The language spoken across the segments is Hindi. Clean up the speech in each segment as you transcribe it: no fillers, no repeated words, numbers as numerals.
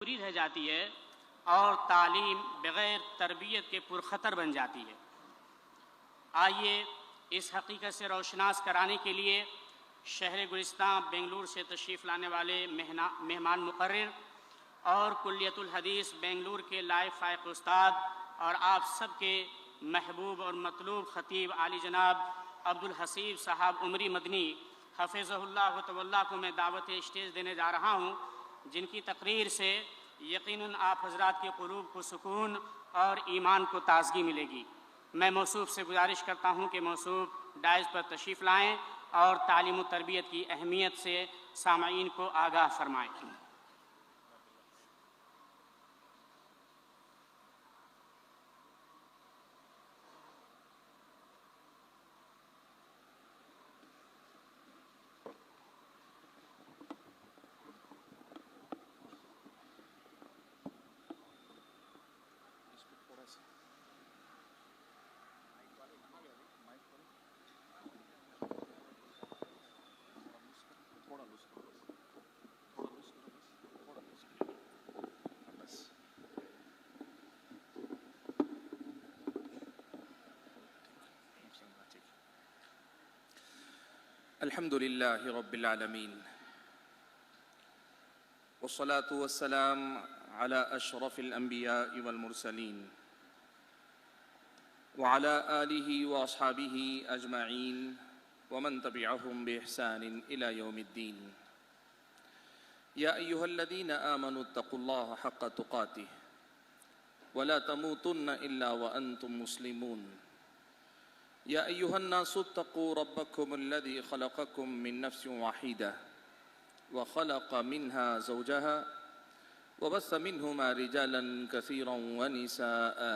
पूरी रह जाती है और तालीम बग़ैर तरबियत के पुरखतर बन जाती है। आइए इस हकीकत से रोशनास कराने के लिए शहर गुलिस्तान बेंगलुरु से तशरीफ़ लाने वाले मेहमान मुकर्रर और कुल्लियतुल हदीस बेंगलुरु के लायक फ़ायक उस्ताद और आप सबके महबूब और मतलूब ख़तीब आली जनाब अब्दुल हसीब साहब उमरी मदनी हफ़िज़हुल्लाह तवल्ला को मैं दावत स्टेज देने जा रहा हूँ, जिनकी तकरीर से यकीनन आप हज़रात के क़ुलूब को सुकून और ईमान को ताज़गी मिलेगी। मैं मौसूफ़ से गुजारिश करता हूँ कि मौसूफ़ डाइस पर तशरीफ़ लाएँ और तालीम व तरबियत की अहमियत से सामईन को आगाह फरमाएँ। अल्हम्दुलिल्लाहि रब्बिल आलमीन वस्सलातु वस्सलाम अला अशरफिल अंबिया'i वल मुरसलीन व अला आलिहि व अस्हाबिहि अजमईन व मन तबिअहुम बिइहसानिन इला यौमिद्दीन। या अय्युहल्लज़ीना आमनुत्तक़ुल्लाहा हक़्क़ तुक़ातिह व ला तमूतुन्ना इल्ला व अंतुम मुस्लिमून। या अय्युहन्नासुत्तक़ू रब्बकुमुल्लज़ी ख़लक़कुम मिन नफ़्सिन वाहिदा व ख़लक़ मिन्हा ज़ौजहा व बस्स मिन्हुमा रिजालन कसीरन व निसाअ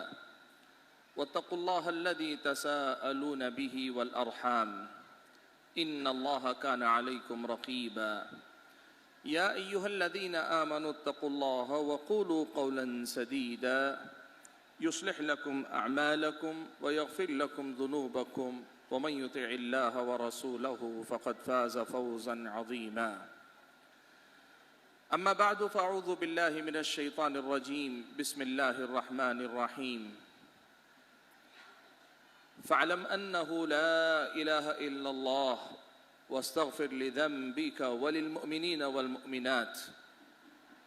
वत्तक़ुल्लाह अल्लज़ी तसाअलून बिही वल अर्हाम इन्नल्लाहा काना अलैकुम रक़ीबा। या अय्युहल्लज़ीना आमनुत्तक़ुल्लाहा व क़ूलू क़ौलन सदीदा युस्लिह लकुम अअमालकुम व यग़फ़िर लकुम ज़ुनूबकुम व मन युतिइल्लाह व रसूलहु फ़क़द फ़ाज़ फ़ौज़न अज़ीमा। अम्मा बअदु फ़अऊज़ु बिल्लाहि मिनश शैतानिर रजीम। बिस्मिल्लाहिर रहमानिर रहीम। फ़अलम अन्नहु ला इलाहा इल्लल्लाह वस्तग़फ़िर लिज़ंबिका व लिलमुअमिनीना वल मुअमिनात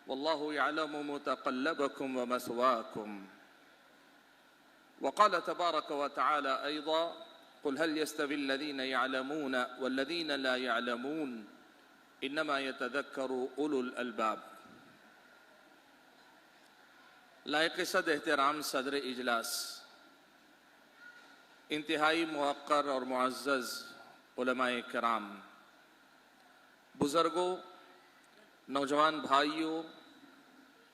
वल्लाहु यअलमु मुतक़ल्लबकुम व मस्वाकुम। वक़ाल तबारक व तआला अयज़ा क़ुल हल यस्तविल्लज़ीना यअलमून वल्लज़ीना ला यअलमून इन्नमा यतज़क्करु उलुल अलबाब। लायक़ सद एहतराम सदर इजलास, इंतहाई मुवक़्क़र और मुअज़्ज़ज़ उलमाए किराम, बुज़ुर्गों, नौजवान भाइयों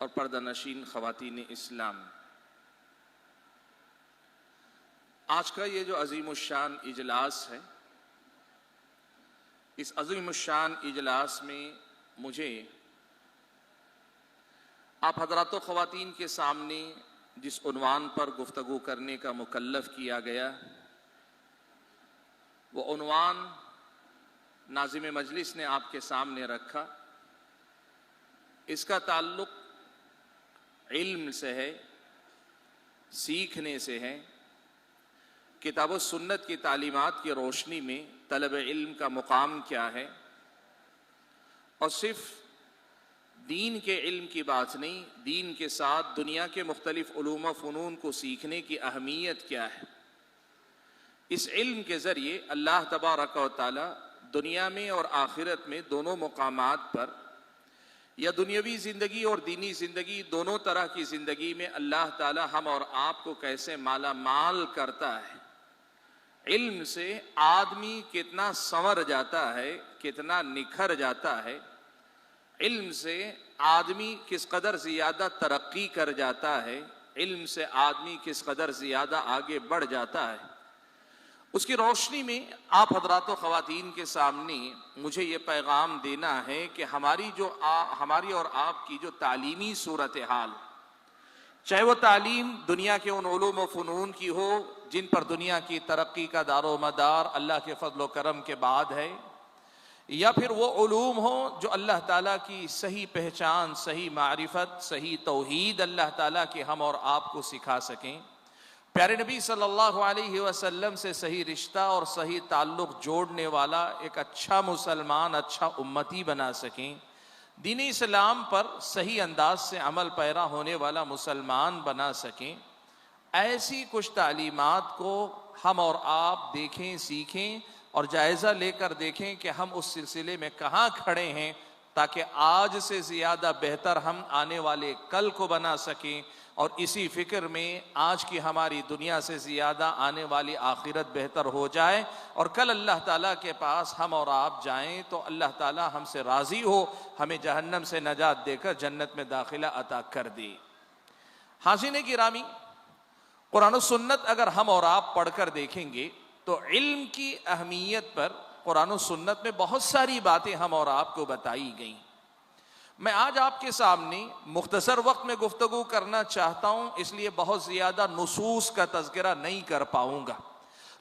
और पर्दानशीन ख़वातीन इस्लाम, आज का ये जो अज़ीमुश्शान इजलास है, इस अज़ीमुश्शान इजलास में मुझे आप हज़रात ख़वातीन के सामने जिस उन्वान पर गुफ्तगू करने का मुकल्लफ़ किया गया, वो उन्वान नाज़िम मजलिस ने आपके सामने रखा। इसका ताल्लुक़ इल्म से है, सीखने से है। किताब व सुन्नत की तालीमात की रोशनी में तलब इल्म का मुकाम क्या है, और सिर्फ दीन के इल्म की बात नहीं, दीन के साथ दुनिया के मुख्तलिफ उलूम व फ़नून को सीखने की अहमियत क्या है। इस इल्म के ज़रिए अल्लाह तबारक व तआला दुनिया में और आखिरत में दोनों मुकामात पर, या दुनियावी ज़िंदगी और दीनी ज़िंदगी दोनों तरह की ज़िंदगी में अल्लाह ताला हम और आपको कैसे माला माल करता है। इल्म से आदमी कितना संवर जाता है, कितना निखर जाता है। इल्म से आदमी किस कदर ज़्यादा तरक्की कर जाता है, इल्म से आदमी किस कदर ज़्यादा आगे बढ़ जाता है। उसकी रोशनी में आप हज़रात व ख़वातीन के सामने मुझे ये पैगाम देना है कि हमारी और आपकी जो तालीमी सूरत हाल, चाहे वो तालीम दुनिया के उन उलूम व फ़नून की हो जिन पर दुनिया की तरक्की का दारो मदार अल्लाह के फ़ज़्ल व करम के बाद है, या फिर वो उलूम हो जो अल्लाह ताला की सही पहचान, सही मारिफत, सही तौहीद अल्लाह ताला के हम और आपको सिखा सकें, प्यारे नबी सल्लल्लाहु अलैहि वसल्लम से सही रिश्ता और सही ताल्लुक़ जोड़ने वाला एक अच्छा मुसलमान, अच्छा उम्मती बना सकें, दीन इस्लाम पर सही अंदाज से अमल पैरा होने वाला मुसलमान बना सकें, ऐसी कुछ तालीमात को हम और आप देखें, सीखें और जायज़ा लेकर देखें कि हम उस सिलसिले में कहाँ खड़े हैं, ताकि आज से ज़्यादा बेहतर हम आने वाले कल को बना सकें और इसी फिक्र में आज की हमारी दुनिया से ज़्यादा आने वाली आखिरत बेहतर हो जाए और कल अल्लाह ताला के पास हम और आप जाएं तो अल्लाह ताला हमसे राज़ी हो, हमें जहन्नम से नजात देकर जन्नत में दाखिला अता कर दे। हाज़रीन गिरामी, कुरान और सुन्नत अगर हम और आप पढ़कर देखेंगे तो इल्म की अहमियत पर कुरान और सुन्नत में बहुत सारी बातें हम और आपको बताई गई। मैं आज आपके सामने मुख्तसर वक्त में गुफ्तगू करना चाहता हूँ, इसलिए बहुत ज़्यादा नुसूस का तज़किरा नहीं कर पाऊँगा,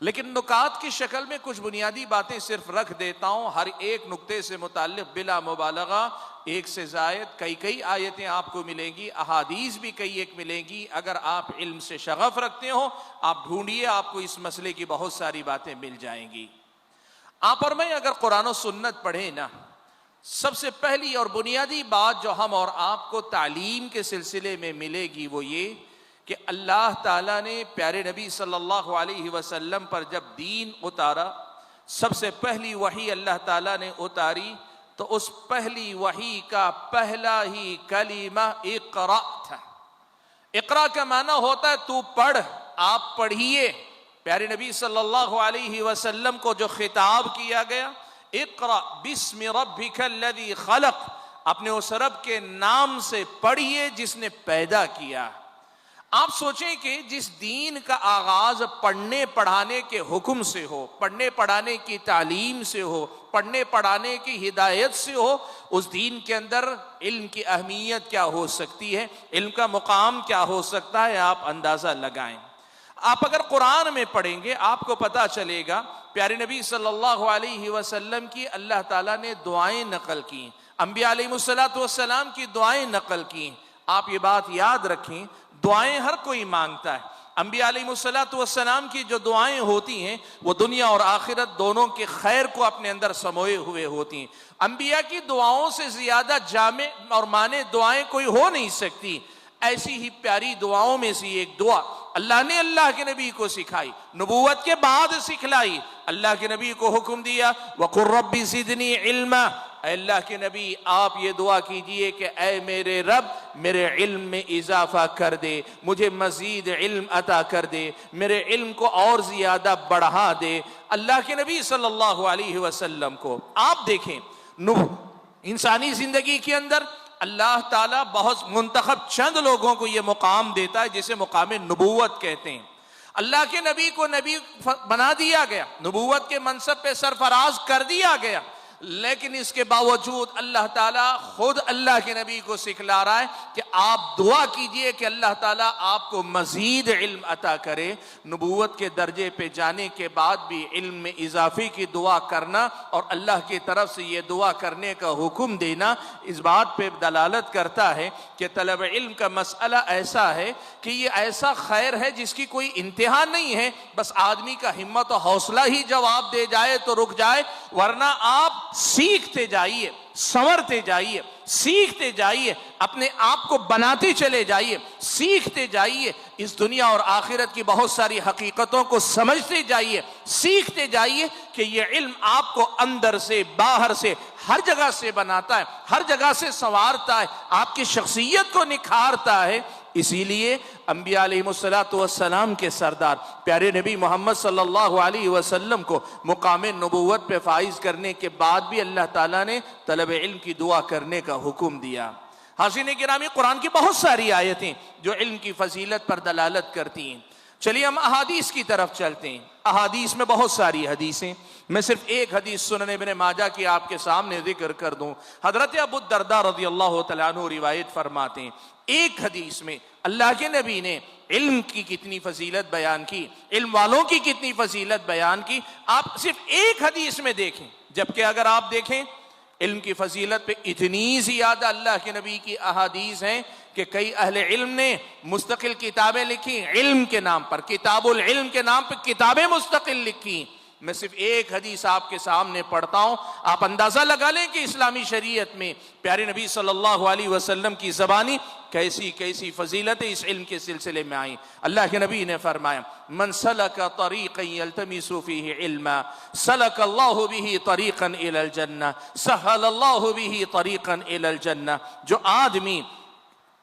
लेकिन नुकात की शक्ल में कुछ बुनियादी बातें सिर्फ रख देता हूँ। हर एक नुक्ते से मुताल्लिक़ बिला मुबालगा एक से ज़ायद कई आयतें आपको मिलेंगी, अहादीस भी कई एक मिलेंगी। अगर आप इल्म से शगफ़ रखते हो, आप ढूंढिए, आपको इस मसले की बहुत सारी बातें मिल जाएंगी। आप और मैं अगर कुरान और सुन्नत पढ़े ना, सबसे पहली और बुनियादी बात जो हम और आपको तालीम के सिलसिले में मिलेगी वो ये कि अल्लाह ताला ने प्यारे नबी सल्लल्लाहु अलैहि वसल्लम पर जब दीन उतारा, सबसे पहली वही अल्लाह ताला ने उतारी तो उस पहली वही का पहला ही कलीमा इक़रा था। इक़रा का माना होता है तू पढ़, आप पढ़िए। प्यारे नबी सल्लल्लाहु अलैहि वसल्लम को जो खिताब किया गया, इक़रा बिस्मि रब्बिकल्लज़ी खलक़, अपने उस रब के नाम से पढ़िए जिसने पैदा किया। आप सोचें कि जिस दीन का आगाज पढ़ने पढ़ाने के हुक्म से हो, पढ़ने पढ़ाने की तालीम से हो, पढ़ने पढ़ाने की हिदायत से हो, उस दीन के अंदर इल्म की अहमियत क्या हो सकती है, इल्म का मुकाम क्या हो सकता है, आप अंदाज़ा लगाएं। आप अगर कुरान में पढ़ेंगे आपको पता चलेगा प्यारे नबी सल्लल्लाहु अलैहि वसल्लम की अल्लाह ताला ने दुआएं नकल की, अंबिया अलैहिमुस्सलातु वस्सलाम की दुआएं नकल की। आप ये बात याद रखें, दुआएं हर कोई मांगता है। अंबिया अलैहिमुस्सलातु वस्सलाम की जो दुआएं होती हैं वो दुनिया और आखिरत दोनों के खैर को अपने अंदर समोए हुए होती हैं। अंबिया की दुआओं से ज्यादा जामे और माने दुआएं कोई हो नहीं सकती। ऐसी ही प्यारी दुआओं में से एक दुआ अल्लाह ने अल्लाह के नबी को सिखाई, नबूवत के बाद सिखलाई। अल्लाह के नबी को हुक्म दिया वक़ुर रब्बी ज़िदनी इल्मा, अल्लाह के नबी आप ये दुआ कीजिए कि ऐ मेरे रब मेरे इल्म में इजाफा कर दे, मुझे मजीद इल्म अता कर दे, मेरे इल्म को और ज्यादा बढ़ा दे। अल्लाह के नबी सल्लल्लाहु अलैहि वसल्लम को आप देखें, इंसानी जिंदगी के अंदर अल्लाह ताला बहुत मुंतखब चंद लोगों को यह मुकाम देता है जिसे मुकाम नबूवत कहते हैं। अल्लाह के नबी को नबी बना दिया गया, नबूवत के मनसब पे सरफराज कर दिया गया, लेकिन इसके बावजूद अल्लाह ताला खुद अल्लाह के नबी को सिखला रहा है कि आप दुआ कीजिए कि अल्लाह ताला आपको मजीद इल्म अता करे। नबूवत के दर्जे पे जाने के बाद भी इल्म में इजाफे की दुआ करना और अल्लाह की तरफ से ये दुआ करने का हुक्म देना इस बात पे दलालत करता है कि तलब इल्म का मसला ऐसा है कि ये ऐसा खैर है जिसकी कोई इंतहा नहीं है। बस आदमी का हिम्मत और हौसला ही जवाब दे जाए तो रुक जाए, वरना आप सीखते जाइए, संवरते जाइए, सीखते जाइए, अपने आप को बनाते चले जाइए, सीखते जाइए, इस दुनिया और आखिरत की बहुत सारी हकीकतों को समझते जाइए, सीखते जाइए कि ये इल्म आपको अंदर से बाहर से हर जगह से बनाता है, हर जगह से संवारता है, आपकी शख्सियत को निखारता है। इसीलिए अंबिया अलैहिमुस्सलातु वस्सलाम के सरदार प्यारे नबी मोहम्मद सल्लल्लाहु अलैहि वसल्लम को मुकाम नबूवत पे फाइज करने के बाद भी अल्लाह ताला ने तलब इल्म की दुआ करने का हुक्म दिया। हाज़रीन गिरामी, कुरान की बहुत सारी आयतें जो इल्म की फजीलत पर दलालत करती हैं। चलिए हम अहादीस की तरफ चलते हैं। अहादीस में बहुत सारी हदीसें, मैं सिर्फ एक हदीस सुनन इब्न माजा की आपके सामने जिक्र कर दूं। हजरत अबू दरदा रज़ियल्लाहु तआला अन्हु रिवायत फरमाते हैं, एक हदीस में अल्लाह के नबी ने इल्म की कितनी फजीलत बयान की, इल्म वालों की कितनी फजीलत बयान की, आप सिर्फ एक हदीस में देखें। जबकि अगर आप देखें इल्म की फजीलत पे इतनी ज्यादा अल्लाह के नबी की अहादीस हैं कि कई अहले इल्म ने मुस्तकिल किताबें लिखी इल्म के नाम पर, किताबुल इल्म के नाम पर किताबें मुस्तकिल लिखी। मैं सिर्फ एक हदीस आपके सामने पढ़ता हूं, आप अंदाजा लगा लें कि इस्लामी शरीयत में प्यारे नबी सल्लल्लाहु अलैहि वसल्लम की ज़बानी कैसी कैसी फजीलतें इस इल्म के सिलसिले में आई। अल्लाह के नबी ने फरमाया, मन सलका तरीक़न यल्तमिसु फीही इल्मा सलकल्लाहु बिही तरीक़न इलल जन्नह सहलल्लाहु बिही तरीक़न इलल जन्नह। जो आदमी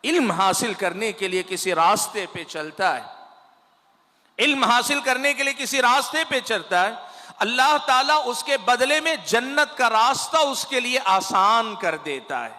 इल्म हासिल करने के लिए किसी रास्ते पे चलता है, इल्म हासिल करने के लिए किसी रास्ते पे चलता है, अल्लाह ताला उसके बदले में जन्नत का रास्ता उसके लिए आसान कर देता है।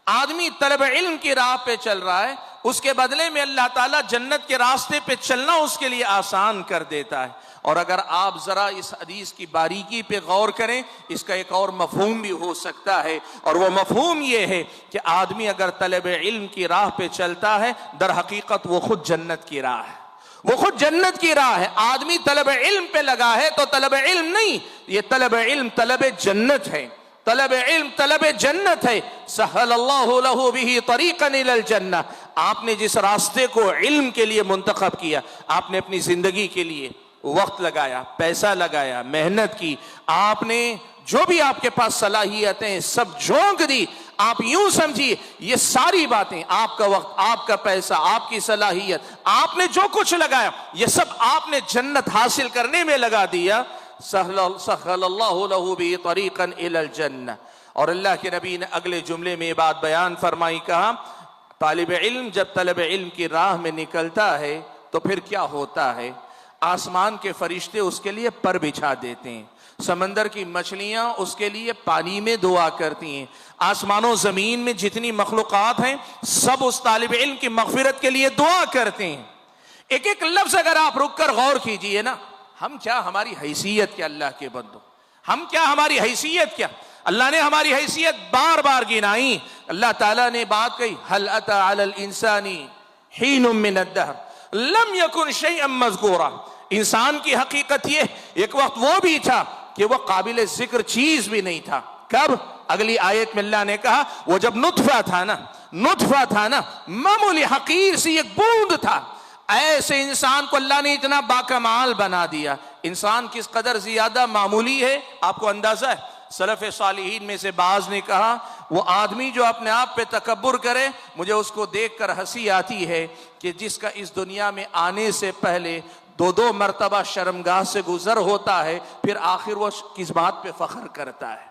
आदमी तलब इल्म की राह पे चल रहा है, उसके बदले में अल्लाह ताला जन्नत के रास्ते पे चलना उसके लिए आसान कर देता है। और अगर आप जरा इस हदीस की बारीकी पे गौर करें, इसका एक और मफहूम भी हो सकता है, और वो मफहूम ये है कि आदमी अगर तलब इल्म की राह पे चलता है, दर हकीकत वो खुद जन्नत की राह है, वो खुद जन्नत की राह है। आदमी तलब इल्म पे लगा है तो तलब इल्म नहीं, ये तलब इल्म तलब जन्नत है, तलब इल्म तलब जन्नत है। सहलल्लाहु लहु बिही तरीक़न इलल जन्नह। आपने जिस रास्ते को इल्म के लिए मुंतखब किया, आपने अपनी जिंदगी के लिए वक्त लगाया, पैसा लगाया, मेहनत की, आपने जो भी आपके पास सलाहियतें सब झोंक दी। आप यूं समझिए ये सारी बातें, आपका वक्त, आपका पैसा, आपकी सलाहियत, आपने जो कुछ लगाया, ये सब आपने जन्नत हासिल करने में लगा दिया। सहलल्लाहु लहु बिही तरीक़न इलल जन्नह। और अल्लाह के नबी ने अगले जुमले में बात बयान फरमाई, कहा तालिब इल्म जब तलब इल्म की राह में निकलता है तो फिर क्या होता है, आसमान के फरिश्ते उसके लिए पर बिछा देते हैं, समंदर की मछलियां उसके लिए पानी में दुआ करती हैं, आसमानों जमीन में जितनी मखलूकात हैं सब उस तालिब इल्म की मगफिरत के लिए दुआ करते हैं। एक एक लफ्ज अगर आप रुक कर गौर कीजिए ना, हम क्या, हमारी हैसियत क्या अल्लाह के बंदो, हम क्या, हमारी हैसियत क्या। अल्लाह ने हमारी हैसियत बार बार गिनाई। अल्लाह ताला ने बात कही, हल अता अलल इंसानी हीनुम मिनद्दहर लम यकुन शैअन मज़कूरा। इंसान की हकीकत ये, एक वक्त वो भी था कि वह काबिल जिक्र चीज भी नहीं था। कब? अगली आयत में अल्लाह ने कहा, वो जब नुत्फा था ना, मामूली हकीर सी एक बूंद था, ऐसे इंसान को अल्लाह ने इतना बाकमाल बना दिया। इंसान किस कदर ज्यादा मामूली है आपको अंदाजा है। सलफ सालिहीन में से बाज ने कहा, वो आदमी जो अपने आप पे तकब्बुर करे, मुझे उसको देखकर हंसी आती है कि जिसका इस दुनिया में आने से पहले दो मर्तबा शर्मगाह से गुजर होता है, फिर आखिर वो किस बात पे फख्र करता है।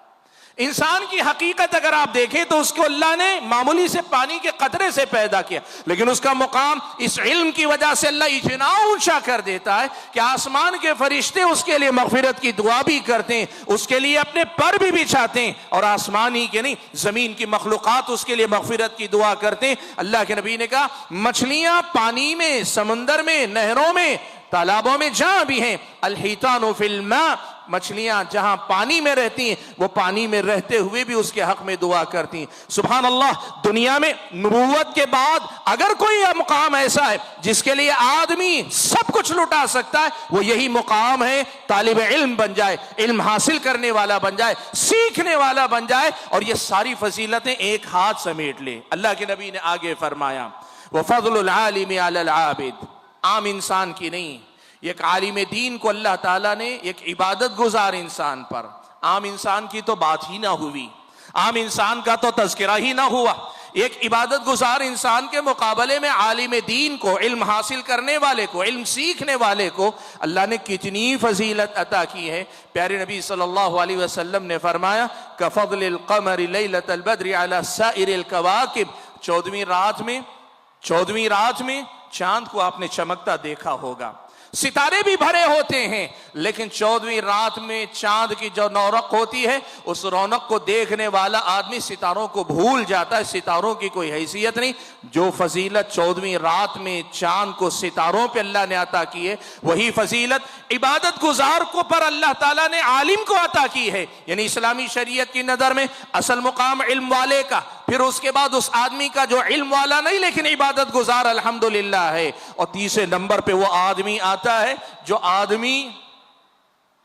इंसान की हकीकत अगर आप देखें तो उसको अल्लाह ने मामूली से पानी के कतरे से पैदा किया, लेकिन उसका मुकाम इस इल्म की वजह से अल्लाह इतना ऊंचा कर देता है कि आसमान के फरिश्ते उसके लिए मगफिरत की दुआ भी करते हैं, उसके लिए अपने पर भी बिछाते हैं, और आसमान ही के नहीं जमीन की मखलूकात उसके लिए मगफिरत की दुआ करते हैं। अल्लाह के नबी ने कहा, मछलियां पानी में, समंदर में, नहरों में, तालाबों में जहां भी हैं, अल-हितानु फिल मा, मछलियां जहां पानी में रहती हैं वो पानी में रहते हुए भी उसके हक में दुआ करती हैं। सुभान अल्लाह। दुनिया में नबूवत के बाद अगर कोई मुकाम ऐसा है जिसके लिए आदमी सब कुछ लुटा सकता है, वो यही मुकाम है, तालिब इल्म बन जाए, इल्म हासिल करने वाला बन जाए, सीखने वाला बन जाए, और ये सारी फजीलतें एक हाथ समेट ले। अल्लाह के नबी ने आगे फरमाया, व फज़लुल आलिम अलल आबिद, आम इंसान की नहीं, एक आलिम दीन को अल्लाह ताला ने एक इबादत गुजार इंसान पर, आम इंसान की तो बात ही ना हुई, आम इंसान का तो तज़किरा ही ना हुआ, एक इबादत गुजार इंसान के मुकाबले में आलिम दीन को, इल्म हासिल करने वाले को, इल्म सीखने वाले को अल्लाह ने कितनी फजीलत अता की है। प्यारे नबी सल्लल्लाहु अलैहि वसल्लम ने फरमाया, कफ़ज़लिल क़मरि लैलतल बद्रि अला साइरिल कवाकिब। 14वीं रात में चांद को आपने चमकता देखा होगा, सितारे भी भरे होते हैं, लेकिन 14वीं रात में चांद की जो रौनक होती है, उस रौनक को देखने वाला आदमी सितारों को भूल जाता है, सितारों की कोई हैसियत नहीं। जो फजीलत 14वीं रात में चांद को सितारों पे अल्लाह ने अता की है, वही फजीलत इबादत गुजार को पर अल्लाह ताला ने आलिम को अता की है। यानी इस्लामी शरीयत की नजर में असल मुकाम इल्म वाले का, फिर उसके बाद उस आदमी का जो इल्म वाला नहीं लेकिन इबादत गुजार अल्हम्दुलिल्लाह है, और तीसरे नंबर पे वो आदमी आता है जो आदमी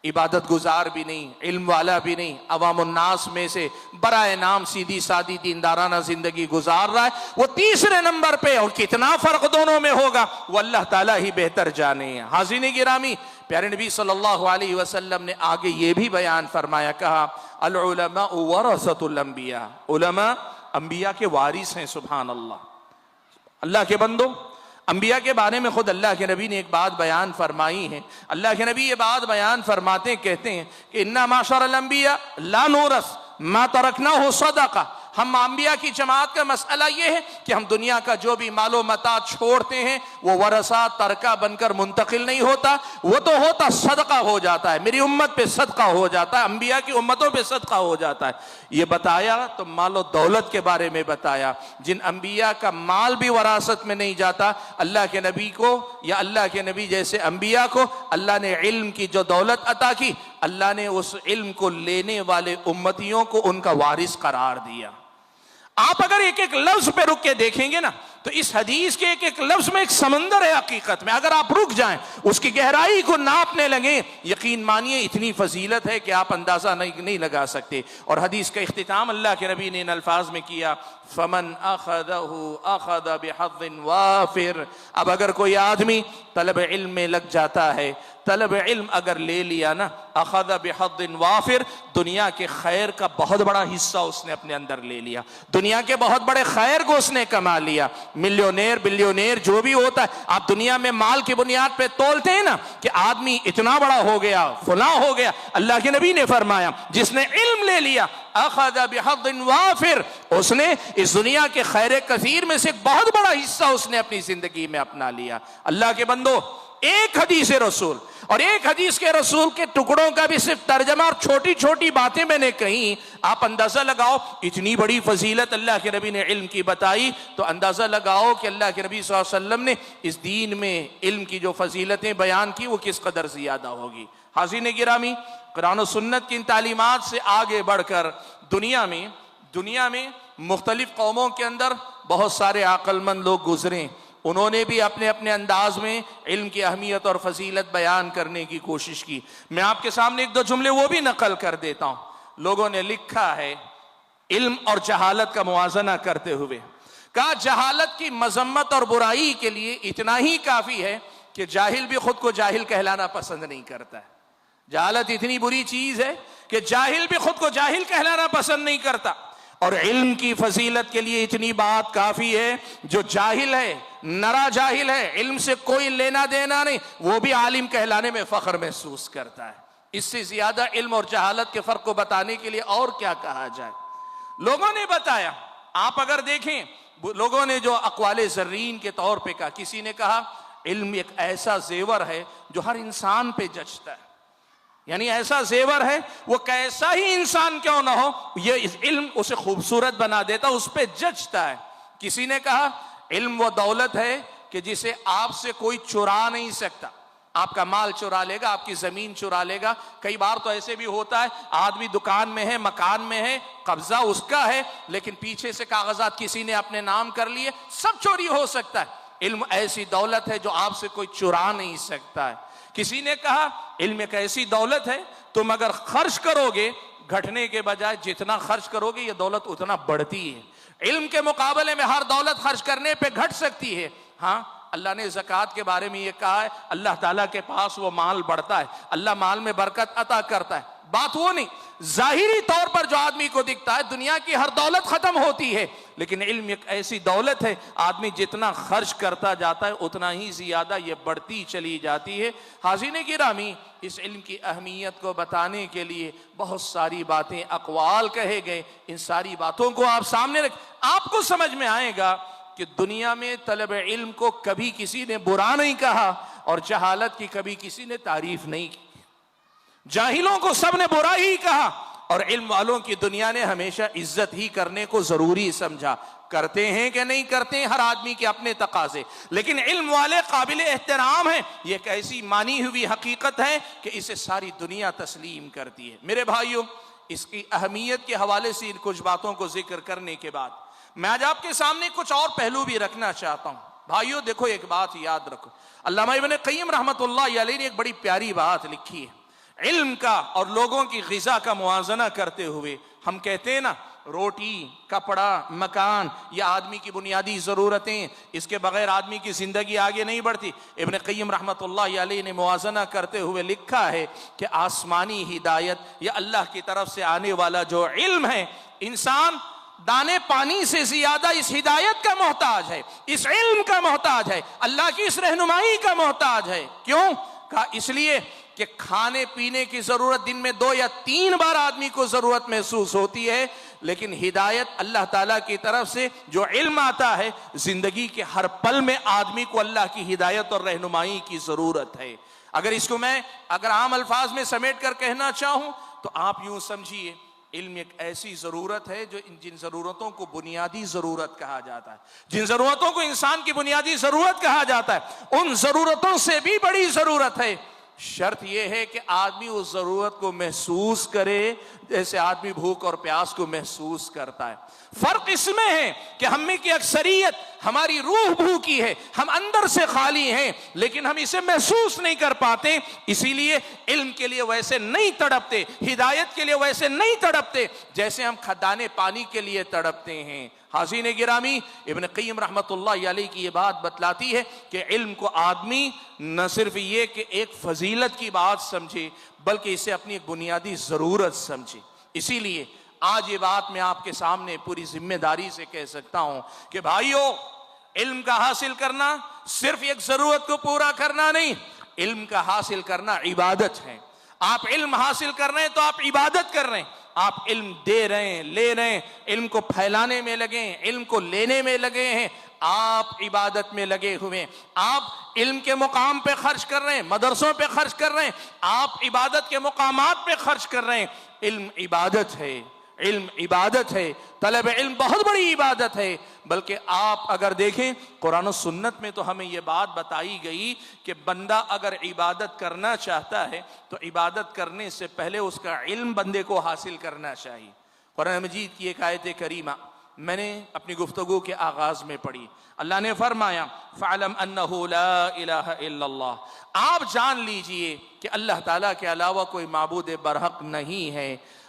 इबादत गुजार भी नहीं, इल्म वाला भी नहीं, अवामुन्नास में से बराए नाम सीधी सादी दीनदाराना जिंदगी गुजार रहा है, वो तीसरे नंबर पे। और कितना फर्क दोनों में होगा वो अल्लाह ताला ही बेहतर जाने। हाज़िरीन गिरामी, प्यारे नबी सल्लल्लाहु अलैहि वसल्लम ने आगे ये भी बयान फरमाया, कहा अल उलमा वरसतुल अंबिया, उलमा अंबिया के वारिस हैं। सुभान अल्लाह। अल्लाह के बंदो, अंबिया के बारे में खुद अल्लाह के नबी ने एक बात बयान फरमाई है। अल्लाह के नबी ये बात बयान फरमाते हैं, कहते हैं कि इन्ना माशरल अंबिया ला नूरस मा तरकनाहु सदका। हम अंबिया की जमात का मसला ये है कि हम दुनिया का जो भी मालो मता छोड़ते हैं वो वरसा तरका बनकर मुंतकिल नहीं होता, वो तो होता सदका हो जाता है। मेरी उम्मत पे सदका हो जाता है, अंबिया की उम्मतों पे सदका हो जाता है। ये बताया तो मालो दौलत के बारे में बताया, जिन अंबिया का माल भी वरासत में नहीं जाता, अल्लाह के नबी को या अल्लाह के नबी जैसे अंबिया को अल्लाह ने इल्म की जो दौलत अता की, अल्लाह ने उस इल्म को लेने वाले उम्मतियों को उनका वारिस करार दिया। आप अगर एक एक लफ्ज पे रुक के देखेंगे ना, तो इस हदीस के एक एक लफ्ज में एक समंदर है हकीकत में। अगर आप रुक जाएं, उसकी गहराई को नापने लगे, यकीन मानिए इतनी फजीलत है कि आप अंदाजा नहीं लगा सकते। और हदीस का इख्तिताम अल्लाह के नबी ने इन अल्फाज में किया, फमन अखदहु अखद बिहज़्ज़िन वाफिर। अब अगर कोई आदमी तलब इल्म में लग जाता है, तलब इल्म अगर ले लिया ना, अखद बिहज़्ज़िन वाफिर, दुनिया के खैर का बहुत बड़ा हिस्सा उसने अपने अंदर ले लिया, दुनिया के बहुत बड़े खैर को उसने कमा लिया। मिलियोनेर बिलियोनेर जो भी होता है, आप दुनिया में माल की बुनियाद पे तोलते हैं ना कि आदमी इतना बड़ा हो गया, फला हो गया। अल्लाह के नबी ने फरमाया, जिसने इल्म ले लिया अखद बिहज़्ज़िन वाफिर, उसने इस दुनिया के खैर कसीर में से एक बहुत बड़ा हिस्सा उसने अपनी जिंदगी में अपना लिया। अल्लाह के बंदो, एक हदीस रसूल और एक हदीस के रसूल के टुकड़ों का भी सिर्फ तर्जमा और छोटी छोटी बातें मैंने कही, आप अंदाजा लगाओ इतनी बड़ी फजीलत अल्लाह के नबी ने इल्म की बताई, तो अंदाजा लगाओ कि अल्लाह के नबी सल्लल्लाहु अलैहि वसल्लम ने इस दीन में इल्म की जो फजीलतें बयान की वो किस कदर ज्यादा होगी। हाज़िरीन गिरामी, कुरान और सुन्नत की इन तालीमात से आगे बढ़कर दुनिया में मुख्तलिफ कौमों के अंदर बहुत सारे अक्लमंद लोग गुजरे, उन्होंने भी अपने अपने अंदाज में इल्म की अहमियत और फजीलत बयान करने की कोशिश की। मैं आपके सामने एक दो जुमले वो भी नकल कर देता हूं। लोगों ने लिखा है इल्म और जहालत का मुआजना करते हुए, कहा जहालत की मजम्मत और बुराई के लिए इतना ही काफी है कि जाहिल भी खुद को जाहिल कहलाना पसंद नहीं करता है। जहालत इतनी बुरी चीज है कि जाहिल भी खुद को जाहिल कहलाना पसंद नहीं करता। और इल्म की फजीलत के लिए इतनी बात काफी है, जो जाहिल है, नरा जाहिल है, इल्म से कोई लेना देना नहीं, वो भी आलिम कहलाने में फख्र महसूस करता है। इससे ज्यादा इल्म और जहालत के फर्क को बताने के लिए और क्या कहा जाए। लोगों ने बताया, आप अगर देखें, लोगों ने जो अक़वाले ज़र्रीन के तौर पे कहा, किसी ने कहा इल्म एक ऐसा जेवर है जो हर इंसान पे जचता है, यानी ऐसा जेवर है वो कैसा ही इंसान क्यों ना हो, ये इल्म उसे खूबसूरत बना देता, उस पे जचता है। किसी ने कहा इल्म वो दौलत है कि जिसे आपसे कोई चुरा नहीं सकता। आपका माल चुरा लेगा, आपकी जमीन चुरा लेगा। कई बार तो ऐसे भी होता है, आदमी दुकान में है, मकान में है, कब्जा उसका है, लेकिन पीछे से कागजात किसी ने अपने नाम कर लिए, सब चोरी हो सकता है। इल्म ऐसी दौलत है जो आपसे कोई चुरा नहीं सकता है। किसी ने कहा इल्म एक ऐसी दौलत है, तुम अगर खर्च करोगे, घटने के बजाय जितना खर्च करोगे ये दौलत उतना बढ़ती है। इल्म के मुकाबले में हर दौलत खर्च करने पे घट सकती है। हाँ, अल्लाह ने ज़कात के बारे में ये कहा है, अल्लाह ताला के पास वो माल बढ़ता है, अल्लाह माल में बरकत अता करता है। बात वो नहीं, जाहिरी तौर पर जो आदमी को दिखता है, दुनिया की हर दौलत खत्म होती है, लेकिन इल्म एक ऐसी दौलत है, आदमी जितना खर्च करता जाता है उतना ही ज्यादा ये बढ़ती चली जाती है। हाज़िरीन गिरामी, इस इल्म की अहमियत को बताने के लिए बहुत सारी बातें, अक़वाल कहे गए। इन सारी बातों को आप सामने रख, आपको समझ में आएगा कि दुनिया में तलब इल्म को कभी किसी ने बुरा नहीं कहा और जहालत की कभी किसी ने तारीफ नहीं की। जाहिलों को सबने बुरा ही कहा और इल्म वालों की दुनिया ने हमेशा इज्जत ही करने को जरूरी समझा। करते हैं कि नहीं करते हैं, हर आदमी के अपने तकाजे, लेकिन इल्म वाले काबिल एहतराम हैं। ये एक ऐसी मानी हुई हकीकत है कि इसे सारी दुनिया तस्लीम करती है। मेरे भाइयों, इसकी अहमियत के हवाले से इन कुछ बातों को जिक्र करने के बाद मैं आज आपके सामने कुछ और पहलू भी रखना चाहता हूं। भाइयों देखो, एक बात याद रखो, अल्लामा इब्न क़य्यिम रहमतुल्लाह अलैह ने एक बड़ी प्यारी बात लिखी है। इल्म का और लोगों की ग़िज़ा का मुआज़ना करते हुए हम कहते हैं ना, रोटी, कपड़ा, मकान, ये आदमी की बुनियादी ज़रूरतें, इसके बगैर आदमी की ज़िंदगी आगे नहीं बढ़ती। इब्न क़य्यिम रहमतुल्लाह अलैह ने मुआज़ना करते हुए लिखा है कि आसमानी हिदायत या अल्लाह की तरफ से आने वाला जो इल्म है, इंसान दाने पानी से ज्यादा इस हिदायत का मोहताज है, इस इल्म का मोहताज है, अल्लाह की इस रहनुमाई का मोहताज है। क्यों कहा? इसलिए कि खाने पीने की जरूरत दिन में 2 या 3 बार आदमी को जरूरत महसूस होती है, लेकिन हिदायत अल्लाह ताला की तरफ से जो इल्म आता है, जिंदगी के हर पल में आदमी को अल्लाह की हिदायत और रहनुमाई की जरूरत है। अगर इसको मैं आम अल्फाज में समेट कर कहना चाहूं तो आप यूं समझिए, इल्म एक ऐसी जरूरत है जो जिन जरूरतों को बुनियादी जरूरत कहा जाता है, जिन जरूरतों को इंसान की बुनियादी जरूरत कहा जाता है, उन जरूरतों से भी बड़ी जरूरत है। शर्त यह है कि आदमी उस जरूरत को महसूस करे जैसे आदमी भूख और प्यास को महसूस करता है। फर्क इसमें है कि हम में की अक्सरियत, हमारी रूह भूखी है, हम अंदर से खाली हैं, लेकिन हम इसे महसूस नहीं कर पाते। इसीलिए इल्म के लिए वैसे नहीं तड़पते, हिदायत के लिए वैसे नहीं तड़पते जैसे हम खदाने पानी के लिए तड़पते हैं। हाज़रीन गिरामी, इब्न क़य्यिम रहमतुल्लाह अलैह की ये बात बतलाती है कि इल्म को आदमी न सिर्फ ये कि एक फजीलत की बात समझे, बल्कि इसे अपनी एक बुनियादी ज़रूरत समझे। इसीलिए आज ये बात मैं आपके सामने पूरी जिम्मेदारी से कह सकता हूं कि भाइयों, इल्म का हासिल करना सिर्फ एक ज़रूरत को पूरा करना नहीं, इल्म का हासिल करना इबादत है। आप इल्म हासिल कर रहे हैं तो आप इबादत कर रहे हैं। आप इल्म दे रहे हैं, ले रहे हैं, इल्म को फैलाने में लगे हैं, इल्म को लेने में लगे हैं, आप इबादत में लगे हुए हैं। आप इल्म के मुकाम पे खर्च कर रहे हैं, मदरसों पे खर्च कर रहे हैं, आप इबादत के मुकामात पे खर्च कर रहे हैं। इल्म इबादत है, इल्म इबादत है, तलब इल्म बहुत बड़ी इबादत है। बल्कि आप अगर देखें कुरान और सुन्नत में तो हमें यह बात बताई गई कि बंदा अगर इबादत करना चाहता है तो इबादत करने से पहले उसका इल्म बंदे को हासिल करना चाहिए। कुरान मजीद की एक आयत करीमा मैंने अपनी गुफ्तगू के आगाज में पढ़ी। अल्लाह ने फरमाया, फ़अलम अन्नहु ला इलाहा इल्लल्लाह, आप जान लीजिए कि अल्लाह ताला के अलावा कोई माबूद बरहक नहीं है।